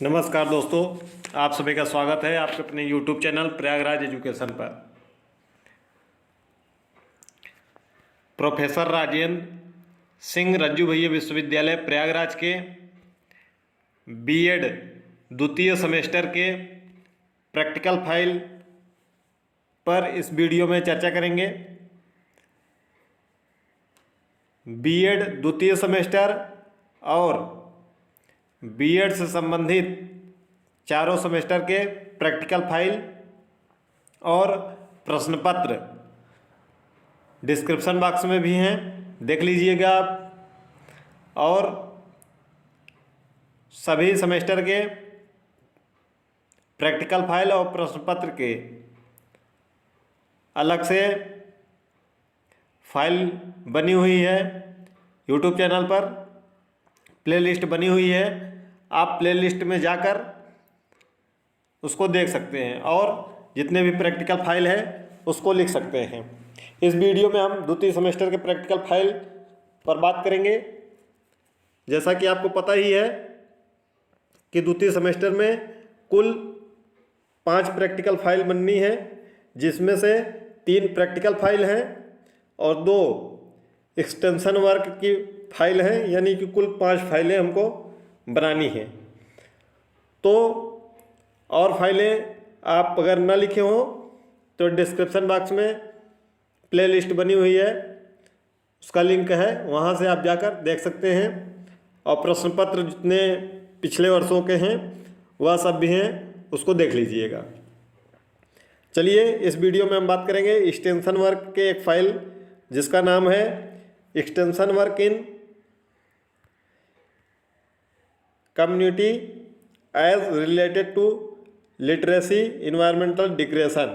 नमस्कार दोस्तों, आप सभी का स्वागत है आपके अपने YouTube चैनल प्रयागराज एजुकेशन पर। प्रोफेसर राजेंद्र सिंह रज्जू भैया विश्वविद्यालय प्रयागराज के बीएड द्वितीय सेमेस्टर के प्रैक्टिकल फाइल पर इस वीडियो में चर्चा करेंगे। बीएड द्वितीय सेमेस्टर और बीएड से संबंधित चारों सेमेस्टर के प्रैक्टिकल फाइल और प्रश्न पत्र डिस्क्रिप्शन बॉक्स में भी हैं, देख लीजिएगा आप। और सभी सेमेस्टर के प्रैक्टिकल फाइल और प्रश्न पत्र के अलग से फाइल बनी हुई है। यूट्यूब चैनल पर प्लेलिस्ट बनी हुई है, आप प्लेलिस्ट में जाकर उसको देख सकते हैं और जितने भी प्रैक्टिकल फाइल है उसको लिख सकते हैं। इस वीडियो में हम द्वितीय सेमेस्टर के प्रैक्टिकल फाइल पर बात करेंगे। जैसा कि आपको पता ही है कि द्वितीय सेमेस्टर में कुल 5 प्रैक्टिकल फाइल बननी है, जिसमें से 3 प्रैक्टिकल फाइल हैं और 2 एक्सटेंशन वर्क की फाइल है, यानी कि कुल 5 फाइलें हमको बनानी हैं। तो और फाइलें आप अगर ना लिखे हों तो डिस्क्रिप्शन बॉक्स में प्लेलिस्ट बनी हुई है, उसका लिंक है, वहाँ से आप जाकर देख सकते हैं। और प्रश्न पत्र जितने पिछले वर्षों के हैं वह सब भी हैं, उसको देख लीजिएगा। चलिए इस वीडियो में हम बात करेंगे एक्सटेंशन वर्क के एक फाइल जिसका नाम है extension work in community as related to literacy environmental degradation.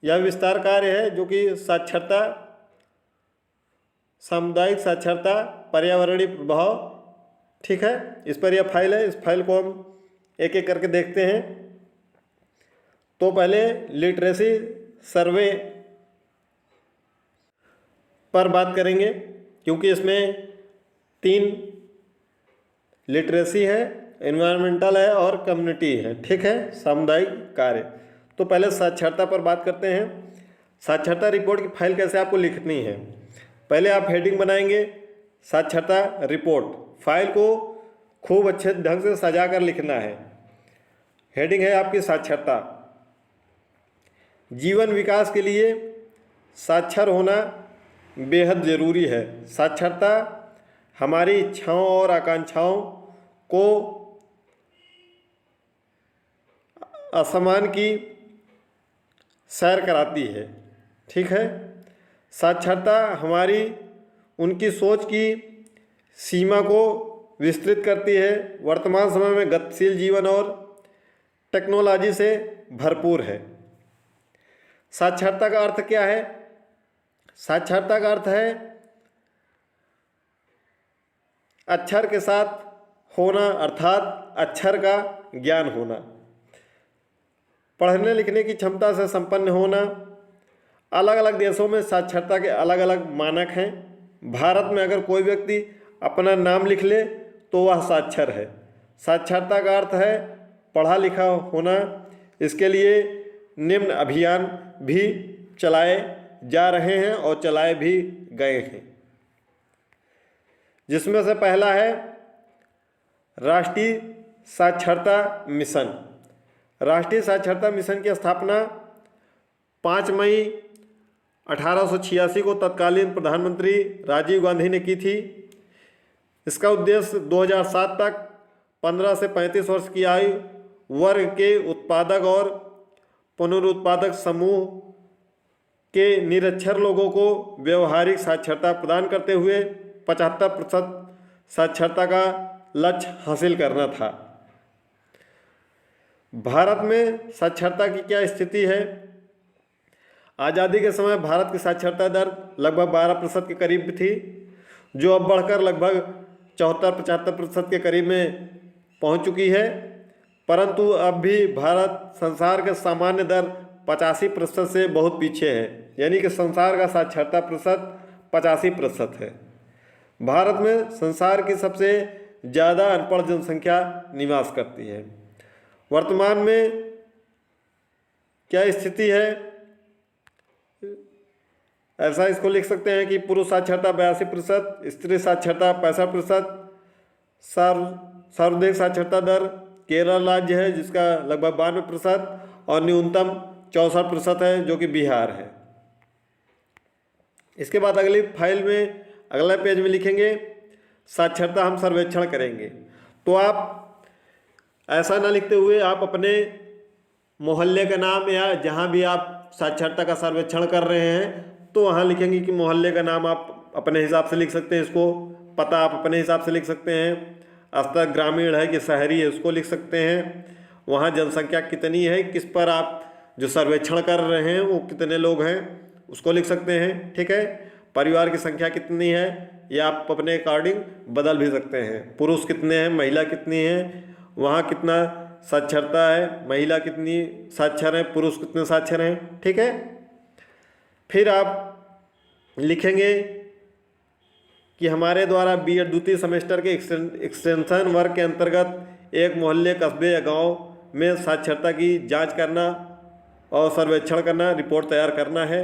यह विस्तार कार्य है जो कि साक्षरता, सामुदायिक साक्षरता, पर्यावरणीय प्रभाव, ठीक है, इस पर यह फाइल है। इस फाइल को हम एक एक करके देखते हैं। तो पहले लिटरेसी सर्वे पर बात करेंगे, क्योंकि इसमें 3 लिटरेसी है, एनवायरमेंटल है और कम्युनिटी है, ठीक है, सामुदायिक कार्य। तो पहले साक्षरता पर बात करते हैं। साक्षरता रिपोर्ट की फाइल कैसे आपको लिखनी है। पहले आप हेडिंग बनाएंगे साक्षरता रिपोर्ट। फाइल को खूब अच्छे ढंग से सजा कर लिखना है। हेडिंग है आपकी साक्षरता। जीवन विकास के लिए साक्षर होना बेहद ज़रूरी है। साक्षरता हमारी इच्छाओं और आकांक्षाओं को असमान की सैर कराती है, ठीक है। साक्षरता हमारी उनकी सोच की सीमा को विस्तृत करती है। वर्तमान समय में गतिशील जीवन और टेक्नोलॉजी से भरपूर है। साक्षरता का अर्थ क्या है। साक्षरता का अर्थ है अक्षर के साथ होना, अर्थात अक्षर का ज्ञान होना, पढ़ने लिखने की क्षमता से संपन्न होना। अलग अलग देशों में साक्षरता के अलग अलग मानक हैं। भारत में अगर कोई व्यक्ति अपना नाम लिख ले तो वह साक्षर है। साक्षरता का अर्थ है पढ़ा लिखा होना। इसके लिए निम्न अभियान भी चलाए जा रहे हैं और चलाए भी गए हैं, जिसमें से पहला है राष्ट्रीय साक्षरता मिशन। राष्ट्रीय साक्षरता मिशन की स्थापना 5 मई 1886 को तत्कालीन प्रधानमंत्री राजीव गांधी ने की थी। इसका उद्देश्य 2007 तक 15 से 35 वर्ष की आयु वर्ग के उत्पादक और पुनरुत्पादक समूह के निरक्षर लोगों को व्यवहारिक साक्षरता प्रदान करते हुए 75% साक्षरता का लक्ष्य हासिल करना था। भारत में साक्षरता की क्या स्थिति है। आज़ादी के समय भारत की साक्षरता दर लगभग 12% के करीब थी, जो अब बढ़कर लगभग 74-75% के करीब में पहुंच चुकी है। परंतु अब भी भारत संसार के सामान्य दर 85% से बहुत पीछे है, यानी कि संसार का साक्षरता प्रतिशत 85% है। भारत में संसार की सबसे ज़्यादा अनपढ़ जनसंख्या निवास करती है। वर्तमान में क्या स्थिति है, ऐसा इसको लिख सकते हैं कि पुरुष साक्षरता 82%, स्त्री साक्षरता 65%, सार्वधिक साक्षरता दर केरल राज्य है जिसका लगभग 92% और न्यूनतम 64% है जो कि बिहार है। इसके बाद अगली फाइल में अगला पेज में लिखेंगे साक्षरता हम सर्वेक्षण करेंगे। तो आप ऐसा ना लिखते हुए आप अपने मोहल्ले का नाम या जहाँ भी आप साक्षरता का सर्वेक्षण कर रहे हैं तो वहाँ लिखेंगे कि मोहल्ले का नाम आप अपने हिसाब से लिख सकते हैं, इसको पता आप अपने हिसाब से लिख सकते हैं, स्तर ग्रामीण है कि शहरी है उसको लिख सकते हैं, वहाँ जनसंख्या कितनी है, किस पर आप जो सर्वेक्षण कर रहे हैं वो कितने लोग हैं उसको लिख सकते हैं। ठीक है, परिवार की संख्या कितनी है ये आप अपने अकॉर्डिंग बदल भी सकते हैं, पुरुष कितने हैं, महिला कितनी है, वहाँ कितना साक्षरता है, महिला कितनी साक्षर है, पुरुष कितने साक्षर हैं। ठीक है, फिर आप लिखेंगे कि हमारे द्वारा बीएड द्वितीय सेमेस्टर के एक्सटेंशन वर्क के अंतर्गत एक मोहल्ले, कस्बे या गांव में साक्षरता की जांच करना और सर्वेक्षण करना, रिपोर्ट तैयार करना है।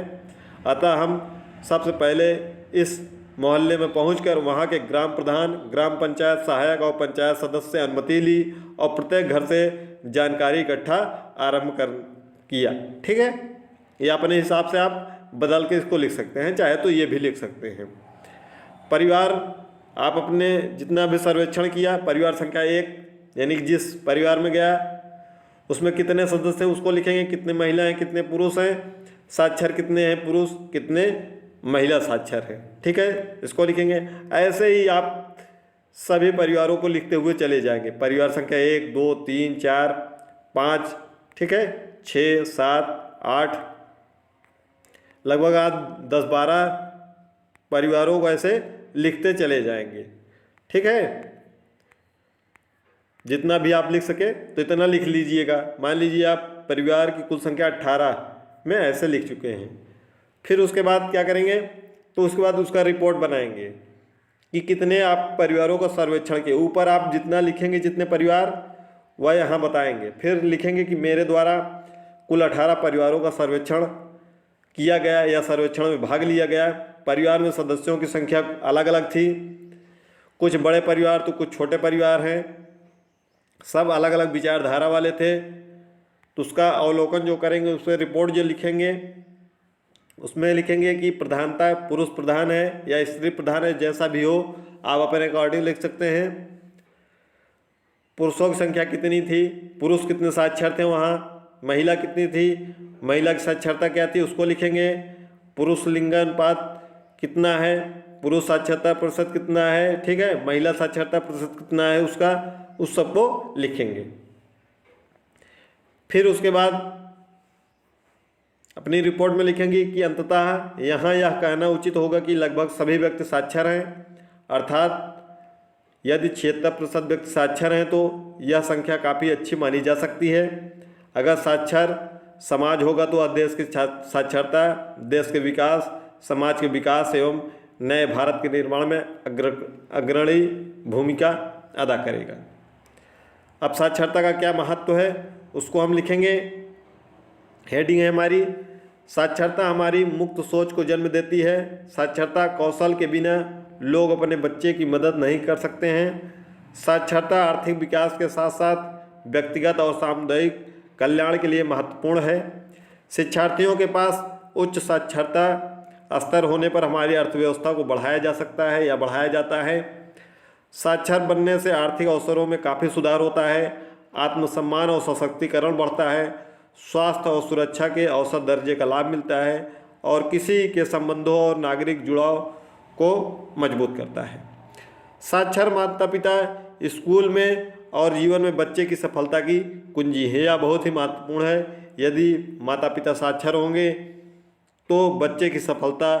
अतः हम सबसे पहले इस मोहल्ले में पहुंचकर वहां के ग्राम प्रधान, ग्राम पंचायत सहायक और पंचायत सदस्य से अनुमति ली और प्रत्येक घर से जानकारी इकट्ठा आरंभ किया। ठीक है, ये अपने हिसाब से आप बदल के इसको लिख सकते हैं, चाहे तो ये भी लिख सकते हैं। परिवार आप अपने जितना भी सर्वेक्षण किया, परिवार संख्या 1 यानी कि जिस परिवार में गया उसमें कितने सदस्य हैं उसको लिखेंगे, कितने महिला हैं, कितने पुरुष हैं, साक्षर कितने हैं पुरुष, कितने महिला साक्षर है। ठीक है, इसको लिखेंगे। ऐसे ही आप सभी परिवारों को लिखते हुए चले जाएंगे, परिवार संख्या 1 2 3 4 5, ठीक है, 6 7 8, लगभग आज 10-12 परिवारों को ऐसे लिखते चले जाएंगे। ठीक है, जितना भी आप लिख सके तो इतना लिख लीजिएगा। मान लीजिए आप परिवार की कुल संख्या 18 में ऐसे लिख चुके हैं। फिर उसके बाद क्या करेंगे, तो उसके बाद उसका रिपोर्ट बनाएंगे कि कितने आप परिवारों का सर्वेक्षण किए। ऊपर आप जितना लिखेंगे जितने परिवार वह यहाँ बताएंगे। फिर लिखेंगे कि मेरे द्वारा कुल 18 परिवारों का सर्वेक्षण किया गया या सर्वेक्षण में भाग लिया गया। परिवार में सदस्यों की संख्या अलग अलग थी, कुछ बड़े परिवार तो कुछ छोटे परिवार हैं, सब अलग अलग विचारधारा वाले थे। तो उसका अवलोकन जो करेंगे उस पर रिपोर्ट जो लिखेंगे उसमें लिखेंगे कि प्रधानता पुरुष प्रधान है या स्त्री प्रधान है, जैसा भी हो आप अपने अकॉर्डिंग लिख सकते हैं। पुरुषों की संख्या कितनी थी, पुरुष कितने साक्षर थे, वहाँ महिला कितनी थी, महिला की साक्षरता क्या थी उसको लिखेंगे। पुरुष लिंगानुपात कितना है, पुरुष साक्षरता प्रतिशत कितना है, ठीक है, महिला साक्षरता प्रतिशत कितना है उसका, उस सबको लिखेंगे। फिर उसके बाद अपनी रिपोर्ट में लिखेंगे कि अंततः यहाँ यह कहना उचित होगा कि लगभग सभी व्यक्ति साक्षर हैं, अर्थात यदि 76% व्यक्ति साक्षर हैं तो यह संख्या काफ़ी अच्छी मानी जा सकती है। अगर साक्षर समाज होगा तो देश की साक्षरता देश के विकास, समाज के विकास एवं नए भारत के निर्माण में अग्रणी भूमिका अदा करेगा। अब साक्षरता का क्या महत्व है उसको हम लिखेंगे। हेडिंग है हमारी, साक्षरता हमारी मुक्त सोच को जन्म देती है। साक्षरता कौशल के बिना लोग अपने बच्चे की मदद नहीं कर सकते हैं। साक्षरता आर्थिक विकास के साथ साथ व्यक्तिगत और सामुदायिक कल्याण के लिए महत्वपूर्ण है। शिक्षार्थियों के पास उच्च साक्षरता स्तर होने पर हमारी अर्थव्यवस्था को बढ़ाया जा सकता है या बढ़ाया जाता है। साक्षर बनने से आर्थिक अवसरों में काफ़ी सुधार होता है, आत्मसम्मान और सशक्तिकरण बढ़ता है, स्वास्थ्य और सुरक्षा के औसत दर्जे का लाभ मिलता है और किसी के संबंधों और नागरिक जुड़ाव को मजबूत करता है। साक्षर माता पिता स्कूल में और जीवन में बच्चे की सफलता की कुंजी है। यह बहुत ही महत्वपूर्ण है। यदि माता पिता साक्षर होंगे तो बच्चे की सफलता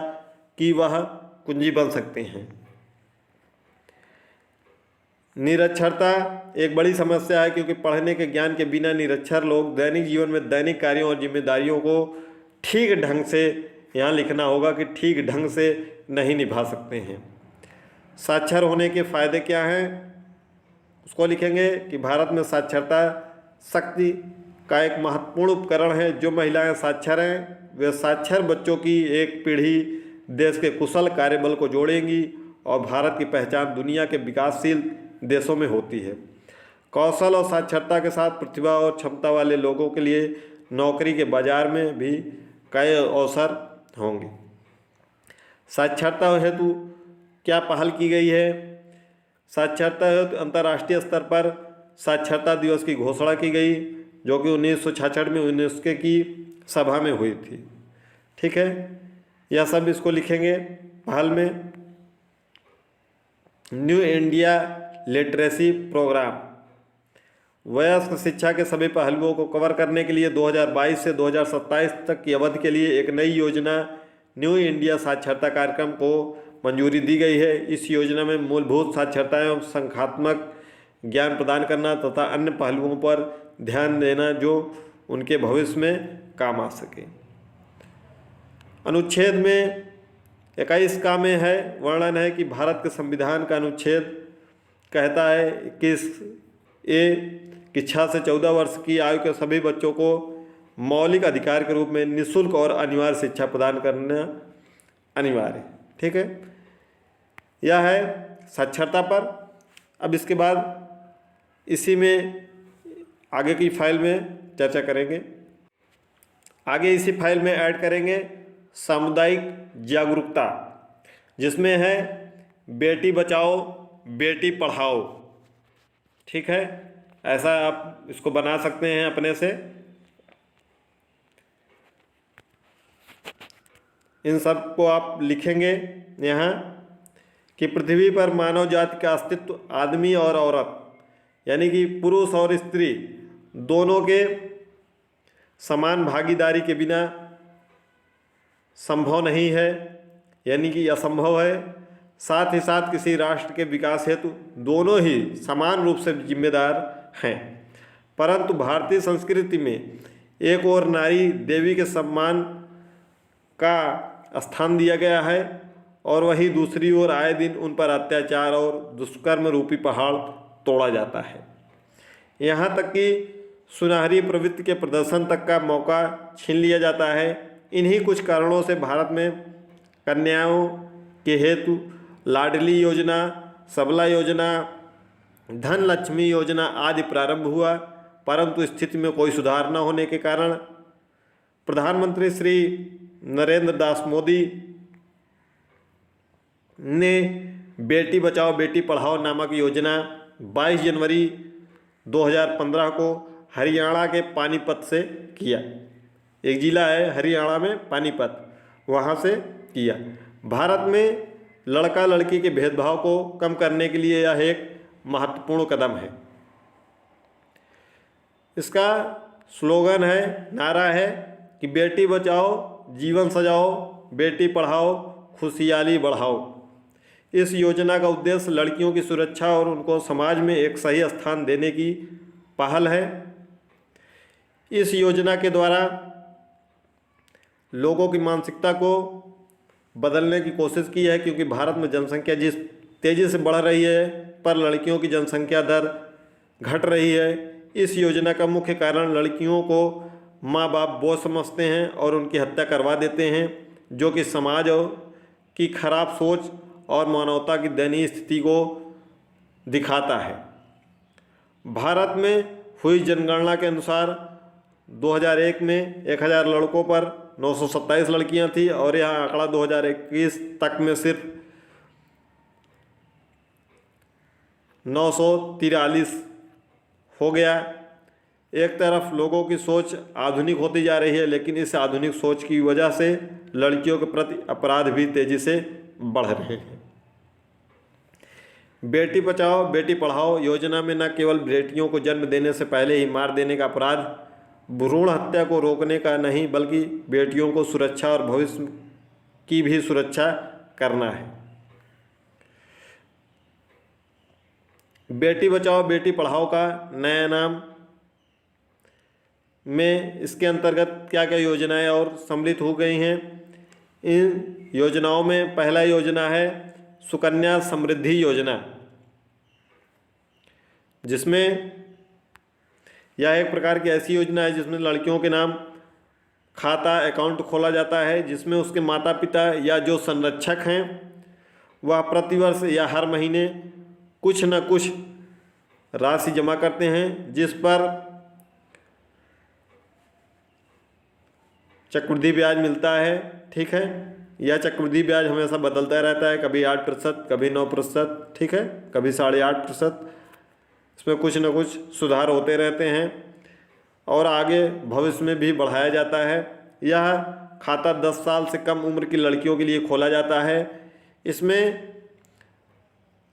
की वह कुंजी बन सकते हैं। निरक्षरता एक बड़ी समस्या है क्योंकि पढ़ने के ज्ञान के बिना निरक्षर लोग दैनिक जीवन में दैनिक कार्यों और जिम्मेदारियों को ठीक ढंग से, यहाँ लिखना होगा कि ठीक ढंग से नहीं निभा सकते हैं। साक्षर होने के फ़ायदे क्या हैं? उसको लिखेंगे कि भारत में साक्षरता शक्ति का एक महत्वपूर्ण उपकरण है। जो महिलाएं साक्षर हैं वे साक्षर बच्चों की एक पीढ़ी देश के कुशल कार्यबल को जोड़ेंगी और भारत की पहचान दुनिया के विकासशील देशों में होती है। कौशल और साक्षरता के साथ प्रतिभा और क्षमता वाले लोगों के लिए नौकरी के बाजार में भी कई अवसर होंगे। साक्षरता हेतु क्या पहल की गई है? साक्षरता हेतु अंतर्राष्ट्रीय स्तर पर साक्षरता दिवस की घोषणा की गई, जो कि 1966 में यूनेस्को की सभा में हुई थी। ठीक है, यह सब इसको लिखेंगे पहल में। न्यू इंडिया लिटरेसी प्रोग्राम वयस्क शिक्षा के सभी पहलुओं को कवर करने के लिए 2022 से 2027 तक की अवधि के लिए एक नई योजना न्यू इंडिया साक्षरता कार्यक्रम को मंजूरी दी गई है। इस योजना में मूलभूत साक्षरता एवं संख्यात्मक ज्ञान प्रदान करना तथा अन्य पहलुओं पर ध्यान देना जो उनके भविष्य में काम आ सके। अनुच्छेद में 21 का में है वर्णन है कि भारत के संविधान का अनुच्छेद कहता है 21A कि 6 से 14 वर्ष की आयु के सभी बच्चों को मौलिक अधिकार के रूप में निःशुल्क और अनिवार्य शिक्षा प्रदान करना अनिवार्य है। ठीक है, यह है साक्षरता पर। अब इसके बाद इसी में आगे की फाइल में चर्चा करेंगे। आगे इसी फाइल में ऐड करेंगे सामुदायिक जागरूकता, जिसमें है बेटी बचाओ बेटी पढ़ाओ। ठीक है, ऐसा आप इसको बना सकते हैं अपने से। इन सब को आप लिखेंगे यहाँ कि पृथ्वी पर मानव जाति का अस्तित्व आदमी और औरत यानी कि पुरुष और स्त्री दोनों के समान भागीदारी के बिना संभव नहीं है, यानी कि असंभव है। साथ ही साथ किसी राष्ट्र के विकास हेतु दोनों ही समान रूप से जिम्मेदार हैं। परंतु भारतीय संस्कृति में एक ओर नारी देवी के सम्मान का स्थान दिया गया है और वहीं दूसरी ओर आए दिन उन पर अत्याचार और दुष्कर्म रूपी पहाड़ तोड़ा जाता है। यहाँ तक कि सुनहरी प्रवृत्ति के प्रदर्शन तक का मौका छीन लिया जाता है। इन्हीं कुछ कारणों से भारत में कन्याओं के हेतु लाडली योजना, सबला योजना, धन लक्ष्मी योजना आदि प्रारंभ हुआ, परंतु स्थिति में कोई सुधार न होने के कारण प्रधानमंत्री श्री नरेंद्र दास मोदी ने बेटी बचाओ बेटी पढ़ाओ नामक योजना 22 जनवरी 2015 को हरियाणा के पानीपत से किया। एक जिला है हरियाणा में पानीपत, वहाँ से किया। भारत में लड़का लड़की के भेदभाव को कम करने के लिए यह एक महत्वपूर्ण कदम है। इसका स्लोगन है, नारा है कि बेटी बचाओ जीवन सजाओ, बेटी पढ़ाओ खुशहाली बढ़ाओ। इस योजना का उद्देश्य लड़कियों की सुरक्षा और उनको समाज में एक सही स्थान देने की पहल है। इस योजना के द्वारा लोगों की मानसिकता को बदलने की कोशिश की है, क्योंकि भारत में जनसंख्या जिस तेज़ी से बढ़ रही है पर लड़कियों की जनसंख्या दर घट रही है। इस योजना का मुख्य कारण लड़कियों को माँ बाप बोझ समझते हैं और उनकी हत्या करवा देते हैं, जो कि समाज की खराब सोच और मानवता की दयनीय स्थिति को दिखाता है। भारत में हुई जनगणना के अनुसार 2001 में 1000 लड़कों पर 927 लड़कियां थी और यह आंकड़ा 2021 तक में सिर्फ 943 हो गया। एक तरफ लोगों की सोच आधुनिक होती जा रही है, लेकिन इस आधुनिक सोच की वजह से लड़कियों के प्रति अपराध भी तेजी से बढ़ रहे हैं। बेटी बचाओ बेटी पढ़ाओ योजना में न केवल बेटियों को जन्म देने से पहले ही मार देने का अपराध, भ्रूण हत्या को रोकने का नहीं, बल्कि बेटियों को सुरक्षा और भविष्य की भी सुरक्षा करना है। बेटी बचाओ बेटी पढ़ाओ का नया नाम में इसके अंतर्गत क्या क्या योजनाएं और सम्मिलित हो गई हैं। इन योजनाओं में पहला योजना है सुकन्या समृद्धि योजना, जिसमें यह एक प्रकार की ऐसी योजना है जिसमें लड़कियों के नाम खाता अकाउंट खोला जाता है, जिसमें उसके माता पिता या जो संरक्षक हैं वह प्रतिवर्ष या हर महीने कुछ न कुछ राशि जमा करते हैं, जिस पर चक्रवृद्धि ब्याज मिलता है। ठीक है, यह चक्रवृद्धि ब्याज हमेशा बदलता रहता है, कभी 8%, कभी 9%, ठीक है, कभी 8.5%। इसमें कुछ न कुछ सुधार होते रहते हैं और आगे भविष्य में भी बढ़ाया जाता है। यह खाता 10 साल से कम उम्र की लड़कियों के लिए खोला जाता है। इसमें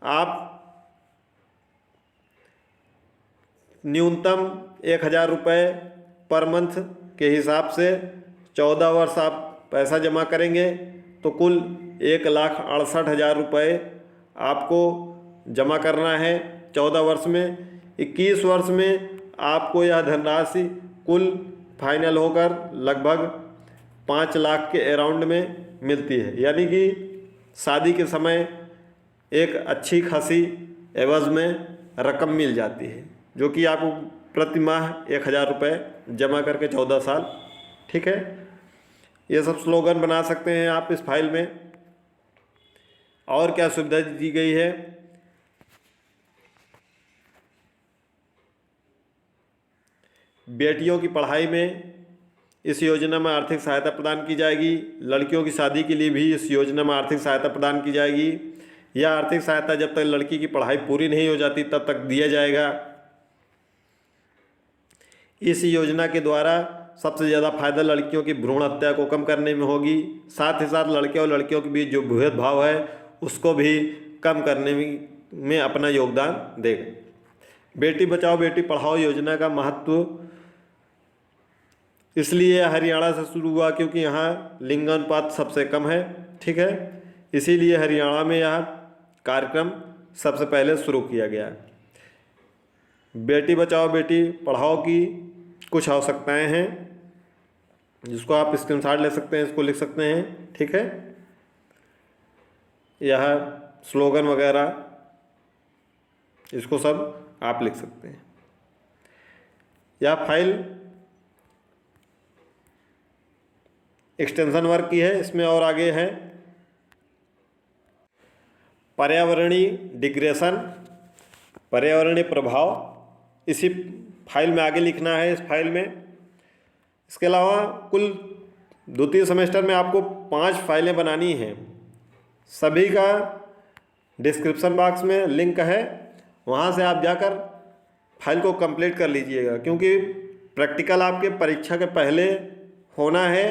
आप न्यूनतम 1,000 रुपये पर मंथ के हिसाब से 14 वर्ष आप पैसा जमा करेंगे तो कुल 1,68,000 रुपये आपको जमा करना है 14 वर्ष में। 21 वर्ष में आपको यह धनराशि कुल फाइनल होकर लगभग 5 लाख के अराउंड में मिलती है, यानी कि शादी के समय एक अच्छी खासी एवज में रकम मिल जाती है, जो कि आपको प्रति माह 1,000 रुपये जमा करके 14 साल। ठीक है, ये सब स्लोगन बना सकते हैं आप इस फाइल में। और क्या सुविधा दी गई है, बेटियों की पढ़ाई में इस योजना में आर्थिक सहायता प्रदान की जाएगी। लड़कियों की शादी के लिए भी इस योजना में आर्थिक सहायता प्रदान की जाएगी। यह आर्थिक सहायता जब तक लड़की की पढ़ाई पूरी नहीं हो जाती तब तक दिया जाएगा। इस योजना के द्वारा सबसे ज़्यादा फायदा लड़कियों की भ्रूण हत्या को कम करने में होगी, साथ ही साथ लड़के और लड़कियों के बीच जो भेदभाव है उसको भी कम करने में अपना योगदान देगा। बेटी बचाओ बेटी पढ़ाओ योजना का महत्व इसलिए हरियाणा से शुरू हुआ क्योंकि यहाँ लिंगानुपात सबसे कम है। ठीक है, इसीलिए हरियाणा में यह कार्यक्रम सबसे पहले शुरू किया गया। बेटी बचाओ बेटी पढ़ाओ की कुछ आवश्यकताएं हैं जिसको आप स्क्रीनशॉट ले सकते हैं, इसको लिख सकते हैं। ठीक है, यह स्लोगन वगैरह इसको सब आप लिख सकते हैं। यह फाइल एक्सटेंशन वर्क की है, इसमें और आगे है पर्यावरणीय डिग्रेशन, पर्यावरणीय प्रभाव, इसी फाइल में आगे लिखना है इस फाइल में। इसके अलावा कुल द्वितीय सेमेस्टर में आपको 5 फाइलें बनानी हैं। सभी का डिस्क्रिप्शन बॉक्स में लिंक है, वहाँ से आप जाकर फाइल को कंप्लीट कर लीजिएगा, क्योंकि प्रैक्टिकल आपके परीक्षा के पहले होना है।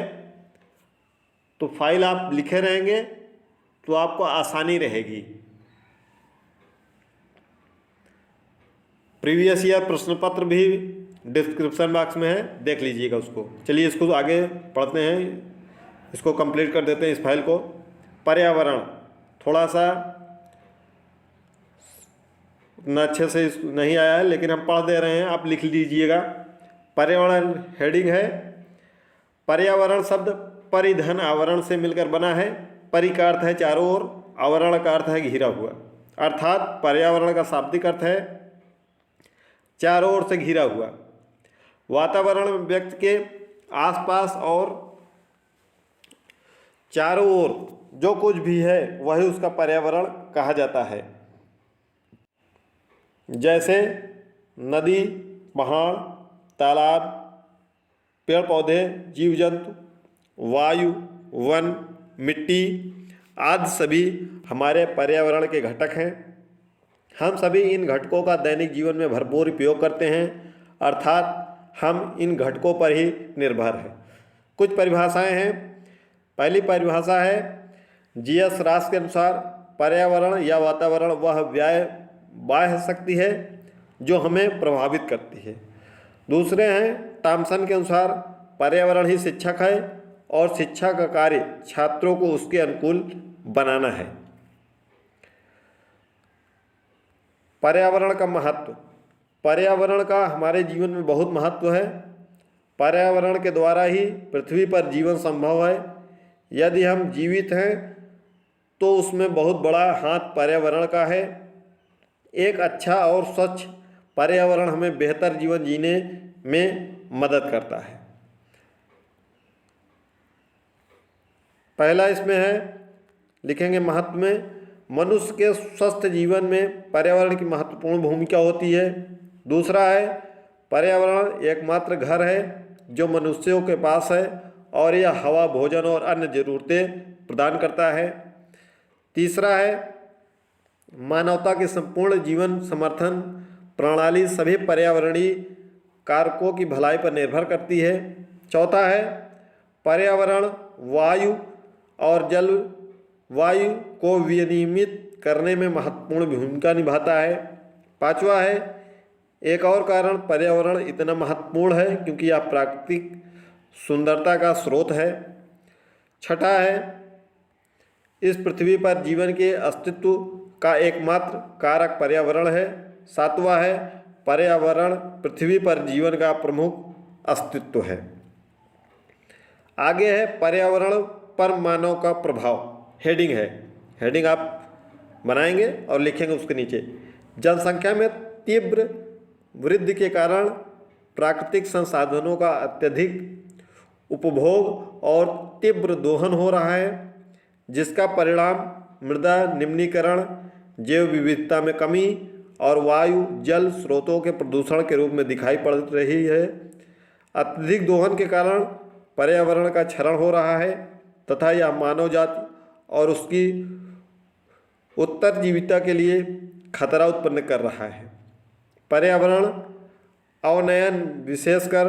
तो फाइल आप लिखे रहेंगे तो आपको आसानी रहेगी। प्रीवियस ईयर प्रश्न पत्र भी डिस्क्रिप्शन बॉक्स में है, देख लीजिएगा उसको। चलिए इसको आगे पढ़ते हैं, इसको कंप्लीट कर देते हैं इस फाइल को। पर्यावरण थोड़ा सा उतना अच्छे से नहीं आया है, लेकिन हम पढ़ दे रहे हैं, आप लिख लीजिएगा। पर्यावरण हेडिंग है। पर्यावरण शब्द परिधन आवरण से मिलकर बना है। परि का अर्थ है चारों ओर, आवरण का अर्थ है घिरा हुआ, अर्थात पर्यावरण का शाब्दिक अर्थ है चारों ओर से घिरा हुआ। वातावरण में व्यक्ति के आसपास और चारों ओर जो कुछ भी है वही उसका पर्यावरण कहा जाता है, जैसे नदी, पहाड़, तालाब, पेड़ पौधे, जीव जंतु, वायु, वन, मिट्टी आदि सभी हमारे पर्यावरण के घटक हैं। हम सभी इन घटकों का दैनिक जीवन में भरपूर उपयोग करते हैं, अर्थात हम इन घटकों पर ही निर्भर हैं। कुछ परिभाषाएं हैं। पहली परिभाषा है जीएस रास के अनुसार पर्यावरण या वातावरण वह बाह्य शक्ति है जो हमें प्रभावित करती है। दूसरे हैं टॉमसन के अनुसार पर्यावरण ही शिक्षक है और शिक्षा का कार्य छात्रों को उसके अनुकूल बनाना है। पर्यावरण का महत्व। पर्यावरण का हमारे जीवन में बहुत महत्व है। पर्यावरण के द्वारा ही पृथ्वी पर जीवन संभव है। यदि हम जीवित हैं तो उसमें बहुत बड़ा हाथ पर्यावरण का है। एक अच्छा और स्वच्छ पर्यावरण हमें बेहतर जीवन जीने में मदद करता है। पहला इसमें है, लिखेंगे महत्व में, मनुष्य के स्वस्थ जीवन में पर्यावरण की महत्वपूर्ण भूमिका होती है। दूसरा है, पर्यावरण एकमात्र घर है जो मनुष्यों के पास है और यह हवा, भोजन और अन्य ज़रूरतें प्रदान करता है। तीसरा है, मानवता के संपूर्ण जीवन समर्थन प्रणाली सभी पर्यावरणीय कारकों की भलाई पर निर्भर करती है। चौथा है, पर्यावरण वायु और जलवायु को विनियमित करने में महत्वपूर्ण भूमिका निभाता है। पांचवा है, एक और कारण पर्यावरण इतना महत्वपूर्ण है क्योंकि यह प्राकृतिक सुंदरता का स्रोत है। छठा है, इस पृथ्वी पर जीवन के अस्तित्व का एकमात्र कारक पर्यावरण है। सातवां है, पर्यावरण पृथ्वी पर जीवन का प्रमुख अस्तित्व है। आगे है पर्यावरण पर मानव का प्रभाव, हेडिंग है, हेडिंग आप बनाएंगे और लिखेंगे उसके नीचे। जनसंख्या में तीव्र वृद्धि के कारण प्राकृतिक संसाधनों का अत्यधिक उपभोग और तीव्र दोहन हो रहा है, जिसका परिणाम मृदा निम्नीकरण, जैव विविधता में कमी और वायु जल स्रोतों के प्रदूषण के रूप में दिखाई पड़ रही है। अत्यधिक दोहन के कारण पर्यावरण का क्षरण हो रहा है तथा यह मानव जाति और उसकी उत्तरजीविता के लिए खतरा उत्पन्न कर रहा है। पर्यावरण अवनयन विशेषकर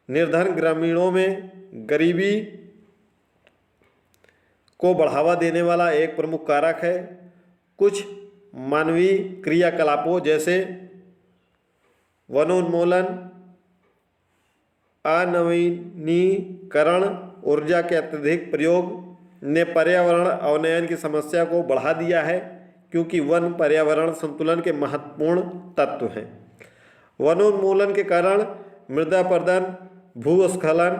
निर्धन ग्रामीणों में गरीबी को बढ़ावा देने वाला एक प्रमुख कारक है। कुछ मानवीय क्रियाकलापों जैसे वनोन्मूलन, अनवीनीकरण, ऊर्जा के अत्यधिक प्रयोग ने पर्यावरण अवनयन की समस्या को बढ़ा दिया है, क्योंकि वन पर्यावरण संतुलन के महत्वपूर्ण तत्व हैं। वनोन्मूलन के कारण मृदा अपरदन, भूस्खलन,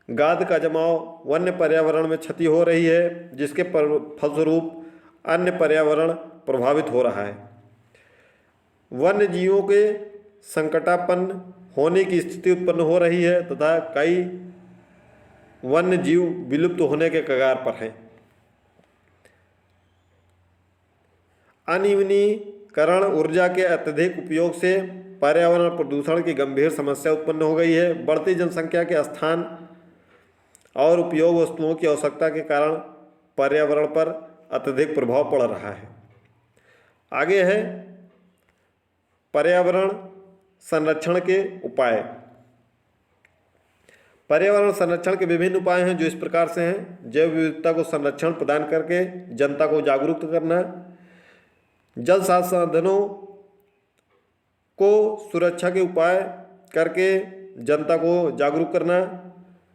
गाद का जमाव, वन्य पर्यावरण में क्षति हो रही है, जिसके फलस्वरूप अन्य पर्यावरण प्रभावित हो रहा है। वन्य जीवों के संकटापन्न होने की स्थिति उत्पन्न हो रही है तथा कई वन्य जीव विलुप्त होने के कगार पर हैं। अनवीनीकरण, ऊर्जा के अत्यधिक उपयोग से पर्यावरण प्रदूषण की गंभीर समस्या उत्पन्न हो गई है। बढ़ती जनसंख्या के स्थान और उपयोग वस्तुओं की आवश्यकता के कारण पर्यावरण पर अत्यधिक प्रभाव पड़ रहा है। आगे है पर्यावरण संरक्षण के उपाय। पर्यावरण संरक्षण के विभिन्न उपाय हैं जो इस प्रकार से हैं। जैव विविधता को संरक्षण प्रदान करके जनता को जागरूक करना, जल संसाधनों को सुरक्षा के उपाय करके जनता को जागरूक करना,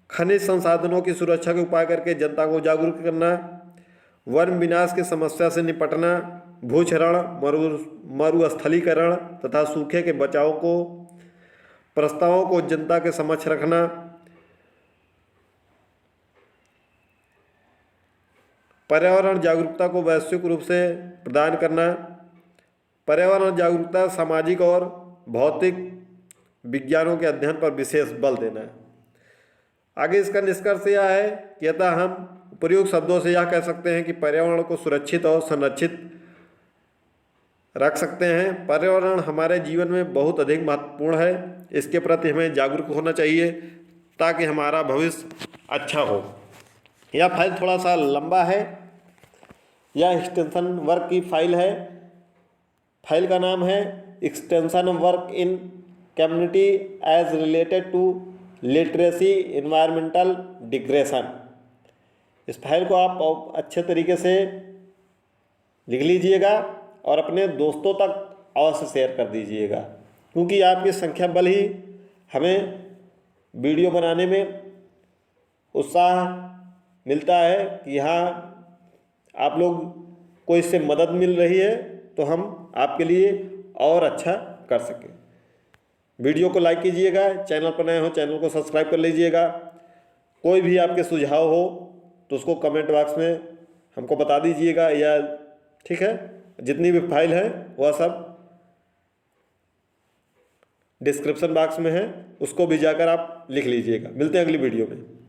खनिज संसाधनों की सुरक्षा के उपाय करके जनता को जागरूक करना, वन विनाश की समस्या से निपटना, भूक्षरण, मरुस्थलीकरण तथा सूखे के बचाव को प्रस्तावों को जनता के समक्ष रखना, पर्यावरण जागरूकता को वैश्विक रूप से प्रदान करना। पर्यावरण जागरूकता सामाजिक और भौतिक विज्ञानों के अध्ययन पर विशेष बल देना। आगे इसका निष्कर्ष यह है कि अतः हम उपयुक्त शब्दों से यह कह सकते हैं कि पर्यावरण को सुरक्षित और संरक्षित रख सकते हैं। पर्यावरण हमारे जीवन में बहुत अधिक महत्वपूर्ण है। इसके प्रति हमें जागरूक होना चाहिए ताकि हमारा भविष्य अच्छा हो। यह फाइल थोड़ा सा लंबा है, यह एक्सटेंशन वर्क की फाइल है। फाइल का नाम है extension work in community as related to literacy environmental degradation. इस फाइल को आप अच्छे तरीके से लिख लीजिएगा और अपने दोस्तों तक अवश्य शेयर कर दीजिएगा, क्योंकि आपकी संख्या बल ही हमें वीडियो बनाने में उत्साह मिलता है कि हाँ आप लोग को इससे मदद मिल रही है, तो हम आपके लिए और अच्छा कर सकें। वीडियो को लाइक कीजिएगा, चैनल पर नए हो चैनल को सब्सक्राइब कर लीजिएगा। कोई भी आपके सुझाव हो तो उसको कमेंट बॉक्स में हमको बता दीजिएगा, या ठीक है जितनी भी फाइल है वह सब डिस्क्रिप्शन बॉक्स में है, उसको भी जाकर आप लिख लीजिएगा। मिलते हैं अगली वीडियो में।